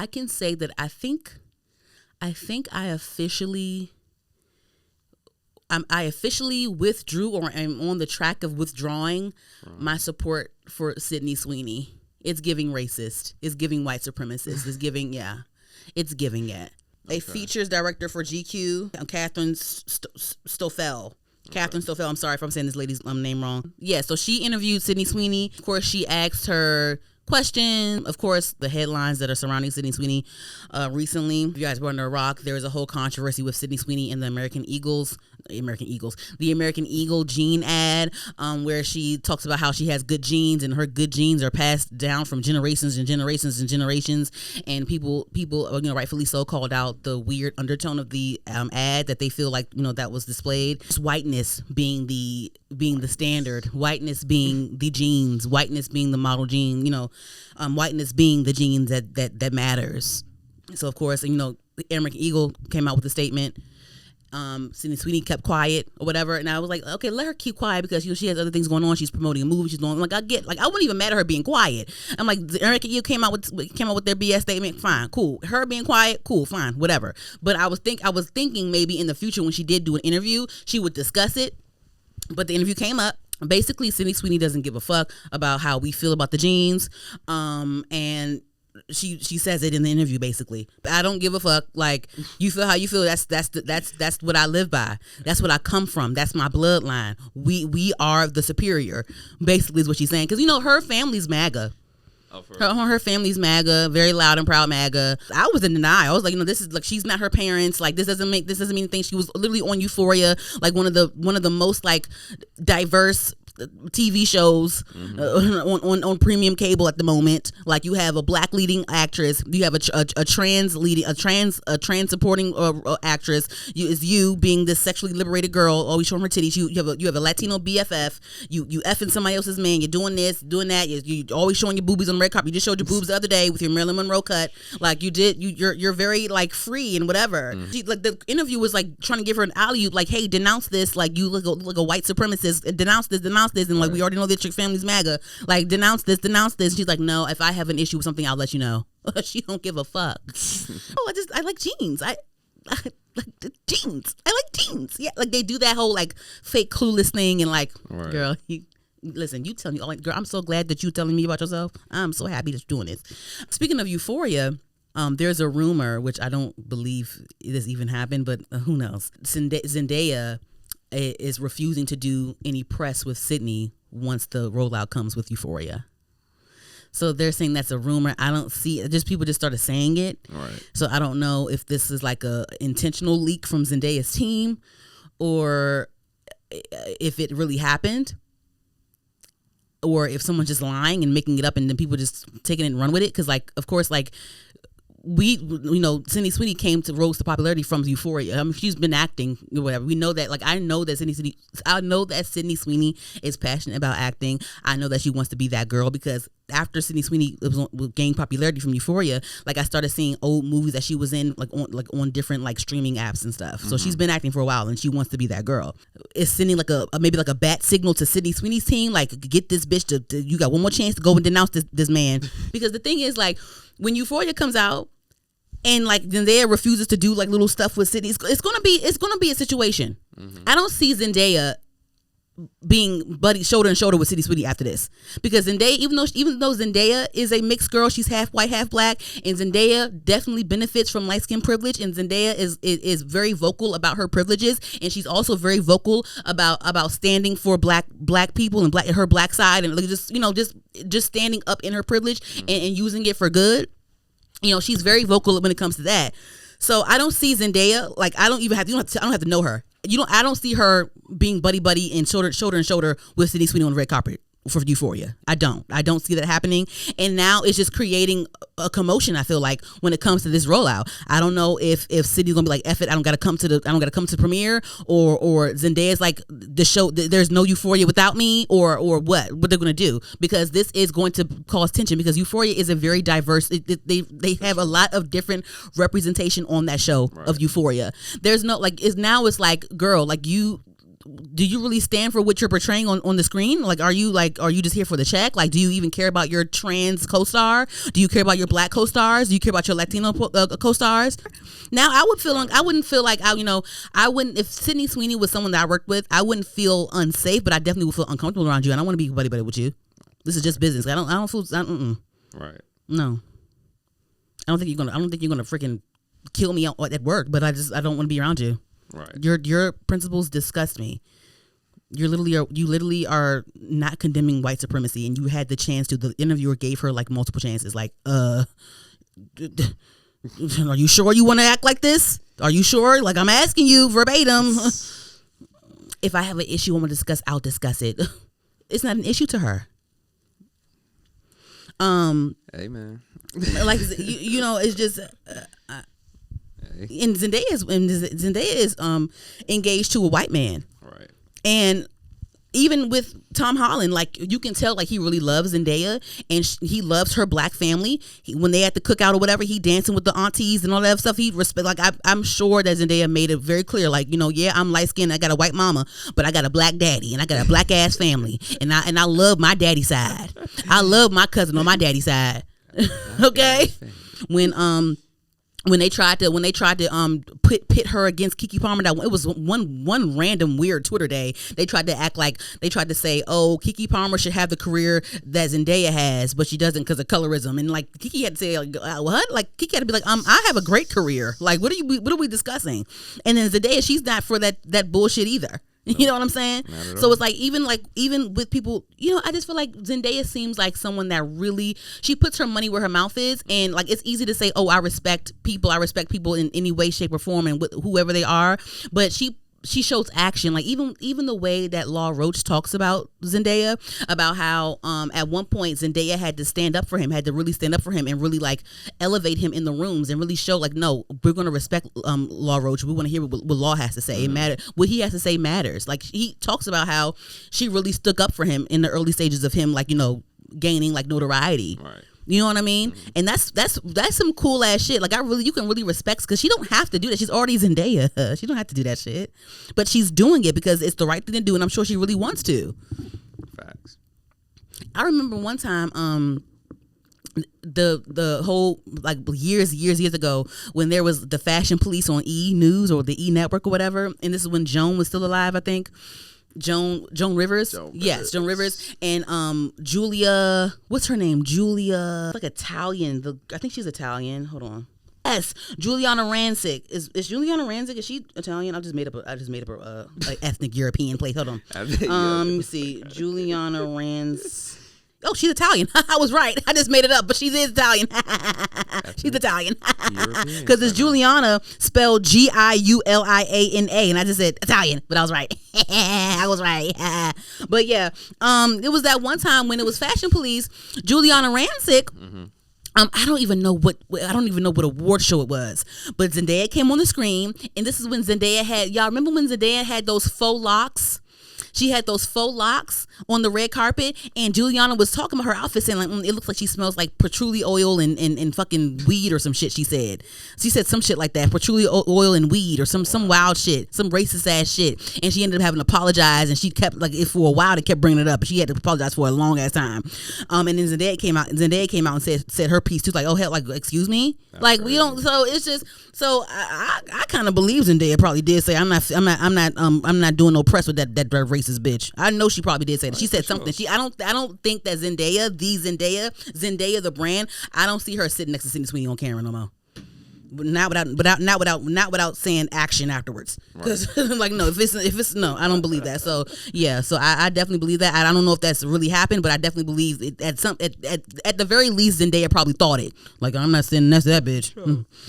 I can say that I think I officially withdrew, or am on the track of withdrawing my support for Sydney Sweeney. It's giving racist. It's giving white supremacist. It's giving, it's giving it. A features director for GQ, Catherine Stoffel. Catherine Stoffel, I'm sorry if I'm saying this lady's name wrong. Yeah, so she interviewed Sydney Sweeney. Of course, she asked her question. Of course, the headlines that are surrounding Sydney Sweeney recently. You guys were under a rock. There was a whole controversy with Sydney Sweeney and the American Eagle gene ad, where she talks about how she has good genes and her good genes are passed down from generations and generations and generations. And people, rightfully so, called out the weird undertone of the ad, that they feel like, that was displayed. Just whiteness being the standard, whiteness being the genes, whiteness being the model gene, whiteness being the genes that matters. So of course, the American Eagle came out with a statement. Sydney Sweeney kept quiet or whatever, and I was like, okay, let her keep quiet, because she has other things going on. She's promoting a movie. She's doing, I wouldn't even mad at her being quiet. I'm like, the American Eagle came out with their BS statement. Fine, cool. Her being quiet, cool, fine, whatever. But I was thinking maybe in the future, when she did do an interview, she would discuss it. But the interview came up. Basically, Sydney Sweeney doesn't give a fuck about how we feel about the genes, and she says it in the interview. Basically, I don't give a fuck. Like, you feel how you feel. That's what I live by. That's what I come from. That's my bloodline. We are the superior. Basically, is what she's saying. Because her family's MAGA. Her family's MAGA, very loud and proud MAGA. I was in denial. I was like, this is like, she's not her parents. Like, this doesn't mean anything. She was literally on Euphoria, like one of the most like diverse TV shows on premium cable at the moment. Like, you have a black leading actress, you have a trans supporting actress. You being this sexually liberated girl, always showing her titties. You have a Latino BFF. You effing somebody else's man. You're doing this, doing that. You always showing your boobies on the red carpet. You just showed your boobs the other day with your Marilyn Monroe cut. Like, you did. You're very like free and whatever. Like, the interview was like trying to give her an alley-oop. Like, hey, denounce this. Like, you look like a white supremacist. Denounce this, and like, we already know that your family's MAGA. Like, denounce this. She's like, no, if I have an issue with something, I'll let you know. She don't give a fuck. I like jeans. I like jeans. I like jeans. Yeah, like, they do that whole like fake clueless thing, and like, girl, listen, you tell me, like, girl, I'm so glad that you're telling me about yourself. I'm so happy that you're doing this. Speaking of Euphoria, there's a rumor, which I don't believe this even happened, but who knows? Zendaya is refusing to do any press with Sydney once the rollout comes with Euphoria. So they're saying that's a rumor. I don't see, just people just started saying it. Right. So I don't know if this is like a intentional leak from Zendaya's team, or if it really happened, or if someone's just lying and making it up and then people just taking it and run with it. Because, like, of course, like, Sydney Sweeney came to rose to popularity from Euphoria. I mean, she's been acting or whatever. We know that. Like, I know that Sydney Sweeney is passionate about acting. I know that she wants to be that girl, because after Sydney Sweeney gained popularity from Euphoria, like, I started seeing old movies that she was in, on different like streaming apps and stuff. So she's been acting for a while, and she wants to be that girl. Is sending like maybe a bat signal to Sydney Sweeney's team, like, get this bitch to you got one more chance to go and denounce this man. Because the thing is, like, when Euphoria comes out and like Zendaya refuses to do like little stuff with Sydney, it's gonna be a situation. I don't see Zendaya being buddy shoulder and shoulder with Sydney Sweeney after this, because Zendaya, even though Zendaya is a mixed girl, she's half white, half black, and Zendaya definitely benefits from light skin privilege, and Zendaya is very vocal about her privileges, and she's also very vocal about standing for black people and her black side, and just standing up in her privilege and using it for good. She's very vocal when it comes to that. So I don't see Zendaya, like, I don't have to know her. I don't see her being buddy and shoulder and shoulder with Sydney Sweeney on the red carpet for Euphoria. I don't see that happening. And now it's just creating a commotion, I feel like, when it comes to this rollout. I don't know if Sydney's gonna be like, F it, I don't gotta come to the premiere, or Zendaya's like, the show, there's no Euphoria without me, or what they're gonna do, because this is going to cause tension, because Euphoria is a very diverse, they have a lot of different representation on that show of Euphoria. There's no, like, it's like, girl, like, do you really stand for what you're portraying on the screen? Like, are you just here for the check? Like, do you even care about your trans co-star? Do you care about your black co-stars? Do you care about your Latino co-stars? Now, I wouldn't feel like I wouldn't, if Sydney Sweeney was someone that I worked with, I wouldn't feel unsafe, but I definitely would feel uncomfortable around you. I don't want to be buddy with you. This is just business. I don't feel. Right. No. I don't think you're gonna freaking kill me at work, but I don't want to be around you. Right. Your principles disgust me. You literally are not condemning white supremacy, and you had the chance to. The interviewer gave her like multiple chances. Like, are you sure you want to act like this? Are you sure? Like, I'm asking you verbatim. If I have an issue I want to discuss, I'll discuss it. It's not an issue to her. Hey man. Like it's just. And Zendaya is engaged to a white man, right? And even with Tom Holland, like you can tell, like he really loves Zendaya, and he loves her black family. When they at the cookout or whatever, he dancing with the aunties and all that stuff. He respect. Like I'm sure that Zendaya made it very clear, like yeah, I'm light skinned, I got a white mama, but I got a black daddy, and I got a black ass family, and I love my daddy side. I love my cousin on my daddy side. Okay, when they tried to pit her against Keke Palmer, that it was one random weird Twitter day. They tried to say, oh, Keke Palmer should have the career that Zendaya has, but she doesn't because of colorism. And like Keke had to say, like, what? Like Keke had to be like, I have a great career. Like, what are we discussing? And then Zendaya, she's not for that bullshit either. You know what I'm saying? So it's like even with people, I just feel like Zendaya seems like someone that really, she puts her money where her mouth is, and like it's easy to say, oh, I respect people in any way, shape, or form, and whoever they are, but she shows action. Like even the way that Law Roach talks about Zendaya, about how at one point Zendaya had to really stand up for him and really like elevate him in the rooms and really show like, no, we're going to respect Law Roach. We want to hear what Law has to say. It matters. What he has to say matters. Like he talks about how she really stuck up for him in the early stages of him, like, gaining like notoriety. Right. You know what I mean? And that's some cool ass shit. Like you can really respect, because she don't have to do that. She's already Zendaya. She don't have to do that shit, but she's doing it because it's the right thing to do, and I'm sure she really wants to. Facts. I remember one time, the whole like years ago, when there was the Fashion Police on E News or the E Network or whatever, and this is when Joan was still alive, I think. Joan Rivers. Yes, Joan Rivers. And Julia, what's her name? Julia, like Italian. I think she's Italian. Hold on. Yes, Juliana Rancic. Is Juliana Rancic? Is she Italian? I just made up a like ethnic European place. Hold on. Let me see. Juliana Rancic. Oh, she's Italian. I was right. I just made it up, but she is Italian. She's Italian. Because it's Juliana spelled Giuliana, and I just said Italian, but I was right. I was right. But yeah, it was that one time when it was Fashion Police, Juliana Rancic. Mm-hmm. I don't even know what award show it was, but Zendaya came on the screen, and this is when Zendaya had, y'all remember when Zendaya had those faux locks? She had those faux locks on the red carpet, and Juliana was talking about her outfit, saying like, it looks like she smells like patchouli oil and fucking weed or some shit. She said some shit like that, patchouli oil and weed or some wild shit, some racist ass shit. And she ended up having to apologize, and she kept like, for a while they kept bringing it up, but she had to apologize for a long ass time. And then Zendaya came out and said her piece too, like, oh hell, like, excuse me. That's like crazy. We don't. So it's just, so I kind of believe Zendaya probably did say, I'm not doing no press with that racist bitch. I know she probably did say that. She said something. I don't think that Zendaya the brand, I don't see her sitting next to Sydney Sweeney on camera no more. Not without saying action afterwards. Because right. Like, no, if it's no, I don't believe that. So yeah, so I definitely believe that. I don't know if that's really happened, but I definitely believe it at the very least Zendaya probably thought it. Like, I'm not sitting next to that bitch. Sure.